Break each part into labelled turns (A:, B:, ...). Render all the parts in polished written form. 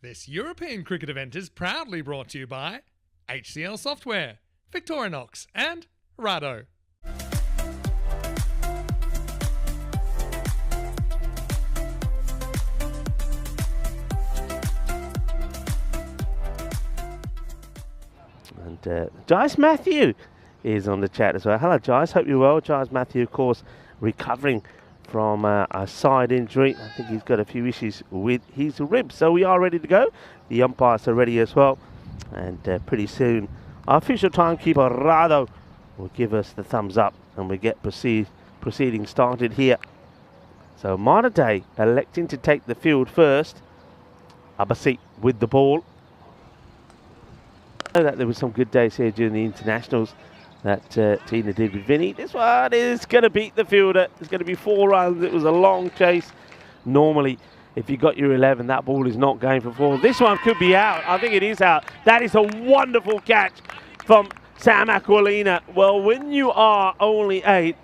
A: This European cricket event is proudly brought to you by HCL Software, Victorinox and Rado.
B: And Giles Matthew is on the chat as well. Hello, Giles. Hope you're well. Giles Matthew, of course, recovering from a side injury. I think he's got a few issues with his ribs. So we are ready to go. The umpires are ready as well. And pretty soon, our official timekeeper, Rado, will give us the thumbs up. And we get proceedings started here. So Malta Day electing to take the field first. Abasi with the ball. I know that there were some good days here during the internationals that Tina did with Vinny. This one is going to beat the fielder. It's going to be 4 runs. It was a long chase. Normally, if you got your 11, that ball is not going for 4. This one could be out. I think it is out. That is a wonderful catch from Sam Aquilina. Well, when you are only 8,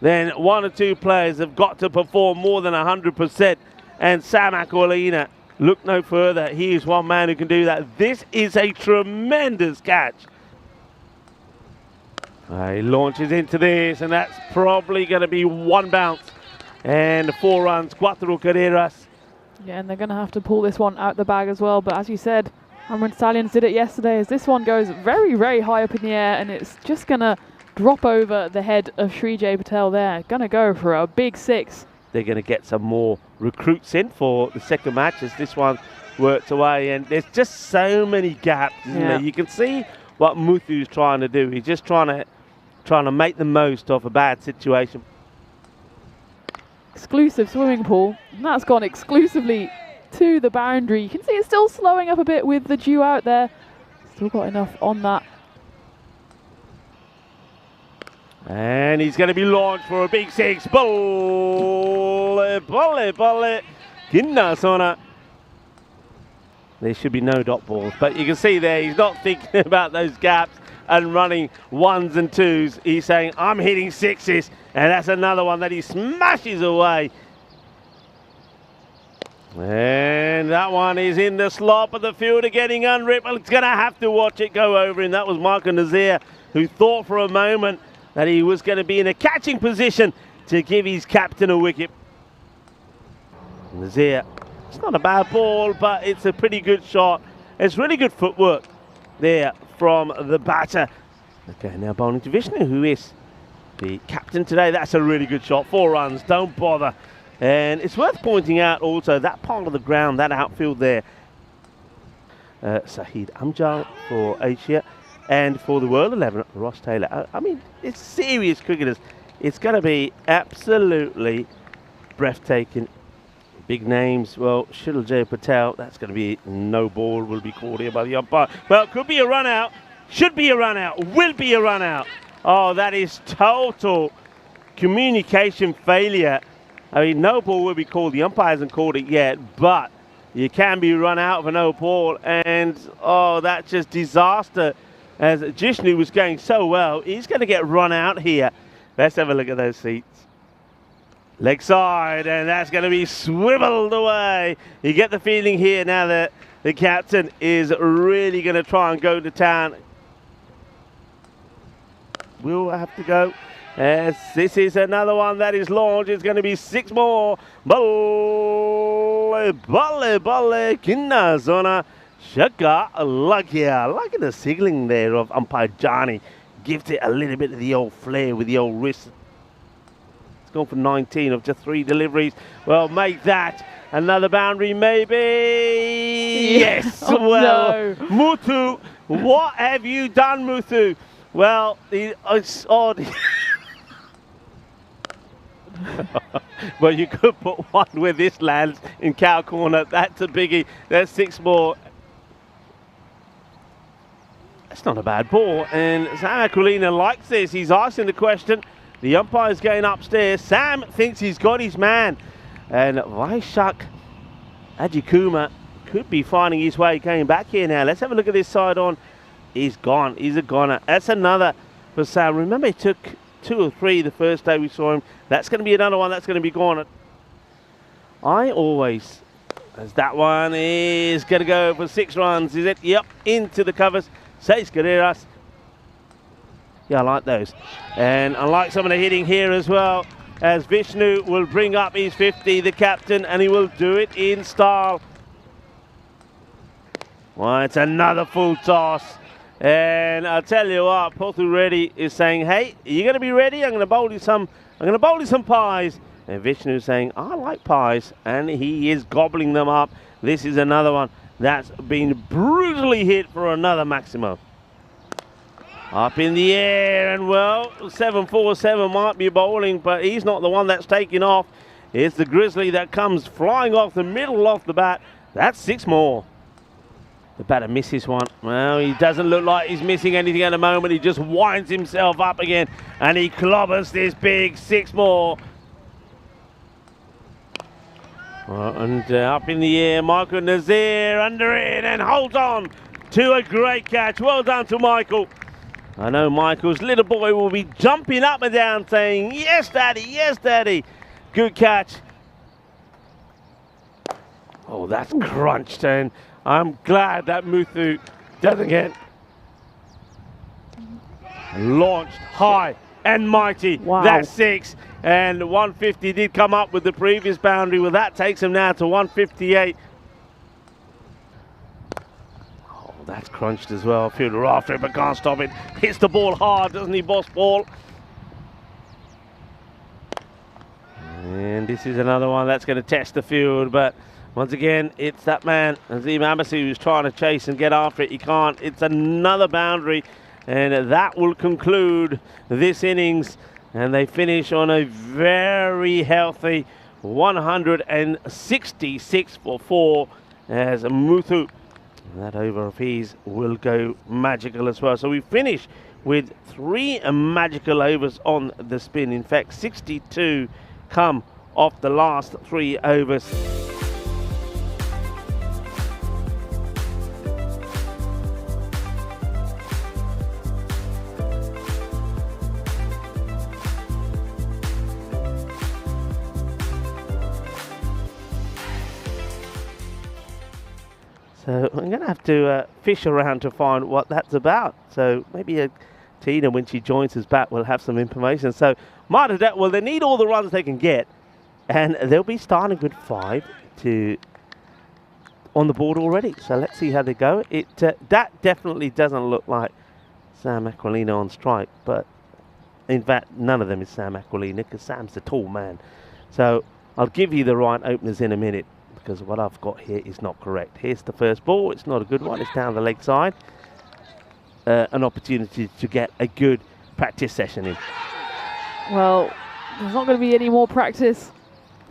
B: then 1 or 2 players have got to perform more than 100%. And Sam Aquilina, look no further. He is one man who can do that. This is a tremendous catch. He launches into this, and that's probably going to be 1 bounce. And 4 runs, 4 carreras.
C: Yeah, and they're going to have to pull this one out the bag as well. But as you said, Amrit Stallions did it yesterday, as this one goes very, very high up in the air, and it's just going to drop over the head of Sri Jay Patel there. Going to go for a big 6.
B: They're going to get some more recruits in for the second match as this one works away. And there's just so many gaps, isn't there? You can see what Muthu's trying to do. He's just trying to make the most of a bad situation.
C: Exclusive swimming pool, and that's gone exclusively to the boundary. You can see it's still slowing up a bit with the dew out there. Still got enough on that.
B: And he's going to be launched for a big 6. Bolle, bolle, bolle. Kinnasona. There should be no dot balls, but you can see there he's not thinking about those gaps and running 1s and 2s. He's saying, I'm hitting 6s, and that's another one that he smashes away. And that one is in the slop of the fielder getting unripped. Well, it's going to have to watch it go over him. That was Michael Nazir, who thought for a moment that he was going to be in a catching position to give his captain a wicket. Nazir, it's not a bad ball, but it's a pretty good shot. It's really good footwork there from the batter. Okay, now bowling to Vishnu, who is the captain today. That's a really good shot. 4 runs, don't bother. And it's worth pointing out also that part of the ground, that outfield there, Sahid Amjad for Asia, and for the World 11, Ross Taylor. I mean, it's serious cricketers. It's going to be absolutely breathtaking. Big names. Well, Shuttle Jay Patel, that's going to be no ball, will be called here by the umpire. Well, could be a run out, should be a run out, will be a run out. Oh, that is total communication failure. I mean, no ball will be called. The umpire hasn't called it yet, but you can be run out of a no ball. And, oh, that's just disaster. As Jishnu was going so well, he's going to get run out here. Let's have a look at those seats. Leg side, and that's going to be swiveled away. You get the feeling here now that the captain is really going to try and go to town. We'll have to go. As this is another one that is launched. It's going to be 6 more. Balle, balle, balle, kinna zona. Shaka Lakia. Liking the signaling there of umpire Johnny. Gives it a little bit of the old flair with the old wrist. It's gone for 19 of just 3 deliveries. Well, make that another boundary, maybe. Yes.
C: Oh,
B: well,
C: no.
B: Muthu, what have you done, Muthu? Well, it's odd. Well, you could put one where this lands in cow corner. That's a biggie. There's 6 more. That's not a bad ball. And Sam Aquilina likes this. He's asking the question. The umpire's going upstairs. Sam thinks he's got his man. And Vaishak Ajikuma could be finding his way going back here now. Let's have a look at this side on. He's gone. He's a goner. That's another for Sam. Remember, he took 2 or 3 the first day we saw him. That's going to be another one that's going to be gone. I always as that one is going to go for 6 runs. Is it? Yep, into the covers. 6 carreras. Yeah, I like those. And I like some of the hitting here as well, as Vishnu will bring up his 50, the captain, and he will do it in style. Well, it's another full toss. And I'll tell you what, Pothu Reddy is saying, hey, are you going to be ready? I'm going to bowl you some pies. And Vishnu is saying, I like pies. And he is gobbling them up. This is another one that's been brutally hit for another Maximo. Up in the air, and well, 747 might be bowling, but he's not the one that's taking off. It's the Grizzly that comes flying off the middle off the bat. That's 6 more. The batter misses one. Well, he doesn't look like he's missing anything at the moment. He just winds himself up again, and he clobbers this big 6 more. And up in the air, Michael Nazir under it, and holds on to a great catch. Well done to Michael. I know Michael's little boy will be jumping up and down saying, yes, Daddy, yes, Daddy. Good catch. Oh, that's crunched, and I'm glad that Muthu doesn't get launched high and mighty.
C: Wow.
B: That's 6, and 150 did come up with the previous boundary. Well, that takes him now to 158. That's crunched as well. Fielder after it, but can't stop it. Hits the ball hard, doesn't he, Boss Ball? And this is another one that's going to test the field, but once again, it's that man, Azim Abbasi, who's trying to chase and get after it. He can't. It's another boundary, and that will conclude this innings. And they finish on a very healthy 166 for 4 as Muthu. That over of his will go magical as well. So we finish with 3 magical overs on the spin. In fact, 62 come off the last 3 overs. So I'm going to have to fish around to find what that's about. So maybe Tina, when she joins us back, will have some information. So Malta, well, they need all the runs they can get, and they'll be starting with 5 on the board already. So let's see how they go. That definitely doesn't look like Sam Aquilina on strike, but in fact, none of them is Sam Aquilina because Sam's the tall man. So I'll give you the right openers in a minute, because what I've got here is not correct. Here's the first ball. It's not a good one. It's down the leg side. An opportunity to get a good practice session in.
C: Well, there's not going to be any more practice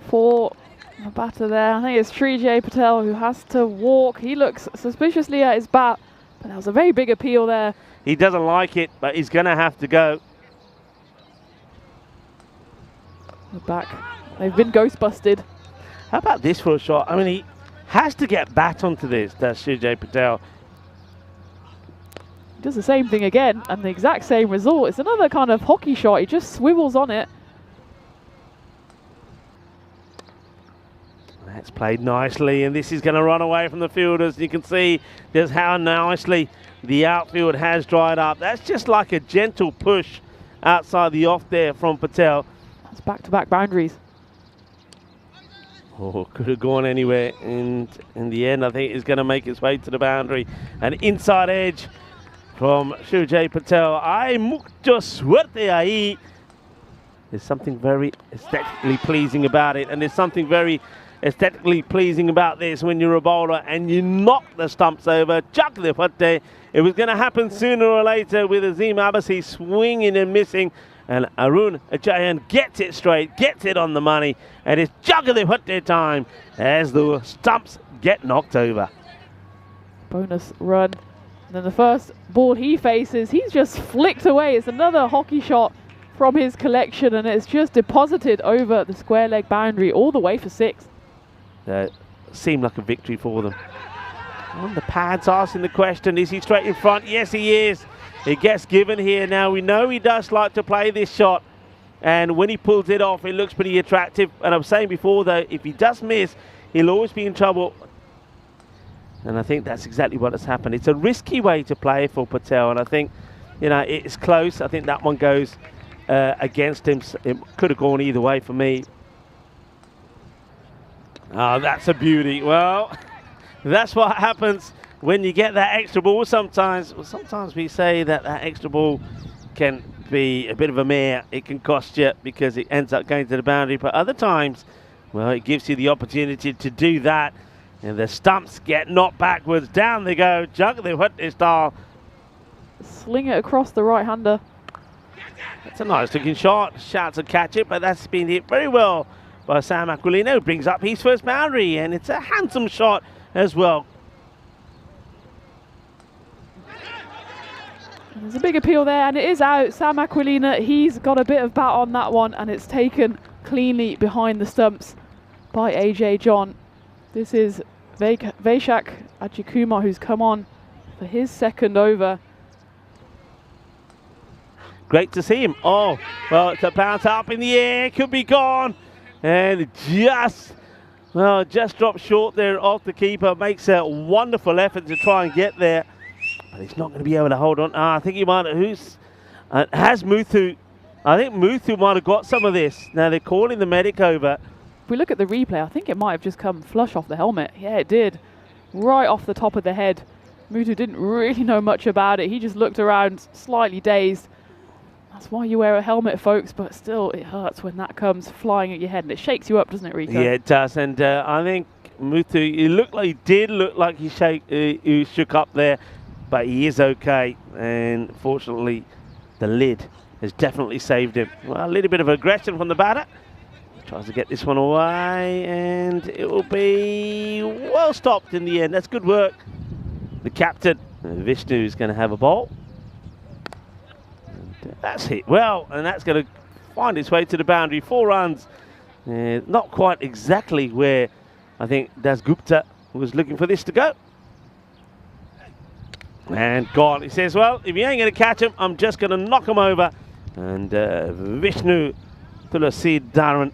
C: for the batter there. I think it's Srijay Patel who has to walk. He looks suspiciously at his bat, but that was a very big appeal there.
B: He doesn't like it, but he's going to have to go.
C: They're back. They've been ghost busted.
B: How about this for a shot? I mean, he has to get bat onto this, does Srijay Patel.
C: He does the same thing again, and the exact same result. It's another kind of hockey shot. He just swivels on it.
B: That's played nicely, and this is going to run away from the fielders. You can see just how nicely the outfield has dried up. That's just like a gentle push outside the off there from Patel.
C: That's back-to-back boundaries.
B: Oh, could have gone anywhere, and in the end I think it's going to make its way to the boundary. An inside edge from Srijay Patel. Ay, mucho suerte ahí. There's something very aesthetically pleasing about it, and there's something very aesthetically pleasing about this when you're a bowler and you knock the stumps over. Chuck the putte. It was going to happen sooner or later with Azim Abbasi swinging and missing. And Arun Ajayan gets it straight, gets it on the money, and it's juggling putte time as the stumps get knocked over.
C: Bonus run. And then the first ball he faces, he's just flicked away. It's another hockey shot from his collection, and it's just deposited over the square leg boundary all the way for 6.
B: Seemed like a victory for them. On the pads asking the question, is he straight in front? Yes, he is. It gets given here. Now we know he does like to play this shot, and when he pulls it off, it looks pretty attractive. And I was saying before, though, if he does miss, he'll always be in trouble. And I think that's exactly what has happened. It's a risky way to play for Patel, and I think, you know, it's close. I think that one goes against him. It could have gone either way for me. Oh, that's a beauty. Well, that's what happens when you get that extra ball sometimes. Well, sometimes we say that extra ball can be a bit of a mare. It can cost you because it ends up going to the boundary. But other times, well, it gives you the opportunity to do that. And the stumps get knocked backwards. Down they go. Jug the hut style.
C: Sling it across the right-hander.
B: That's a nice looking shot. Shout to catch it, but that's been hit very well by Sam Aquilino. Brings up his first boundary, and it's a handsome shot as well.
C: There's a big appeal there, and it is out. Sam Aquilina, he's got a bit of bat on that one, and it's taken cleanly behind the stumps by AJ John. This is Vaishak Ajikumar, who's come on for his second over.
B: Great to see him. Oh, well, it's a bounce up in the air. Could be gone. And just dropped short there off the keeper. Makes a wonderful effort to try and get there. But he's not going to be able to hold on. I think he might have. Has Muthu. I think Muthu might have got some of this. Now they're calling the medic over.
C: If we look at the replay, I think it might have just come flush off the helmet. Yeah, it did. Right off the top of the head. Muthu didn't really know much about it. He just looked around, slightly dazed. That's why you wear a helmet, folks, but still it hurts when that comes flying at your head, and it shakes you up, doesn't it, Rico?
B: Yeah, it does. And I think Muthu, he did look like he shook up there, but he is okay. And fortunately, the lid has definitely saved him. Well, a little bit of aggression from the batter. Tries to get this one away, and it will be well stopped in the end. That's good work. The captain, Vishnu, is going to have a ball. And that's hit well, and that's going to find its way to the boundary. 4 runs. Not quite exactly where I think Das Gupta was looking for this to go. And gone. He says, well, if you ain't going to catch him, I'm just going to knock him over. And Vishnu Tulasi Dharan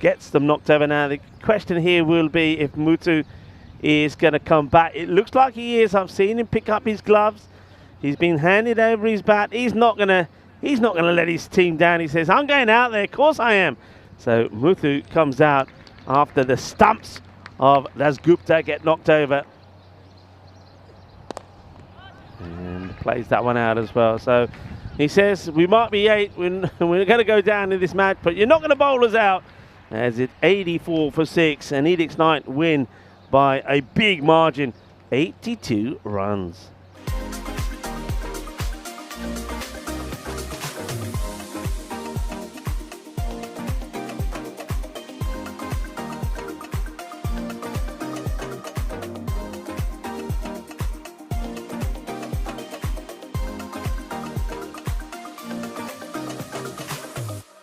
B: gets them knocked over. Now the question here will be if Muthu is going to come back. It looks like he is. I've seen him pick up his gloves. He's been handed over his bat. He's not going to let his team down. He says, I'm going out there. Of course I am. So Muthu comes out after the stumps of Das Gupta get knocked over. And plays that one out as well. So he says, we might be 8. We're going to go down in this match, but you're not going to bowl us out. As it's 84 for 6, and Edix Knight win by a big margin, 82 runs.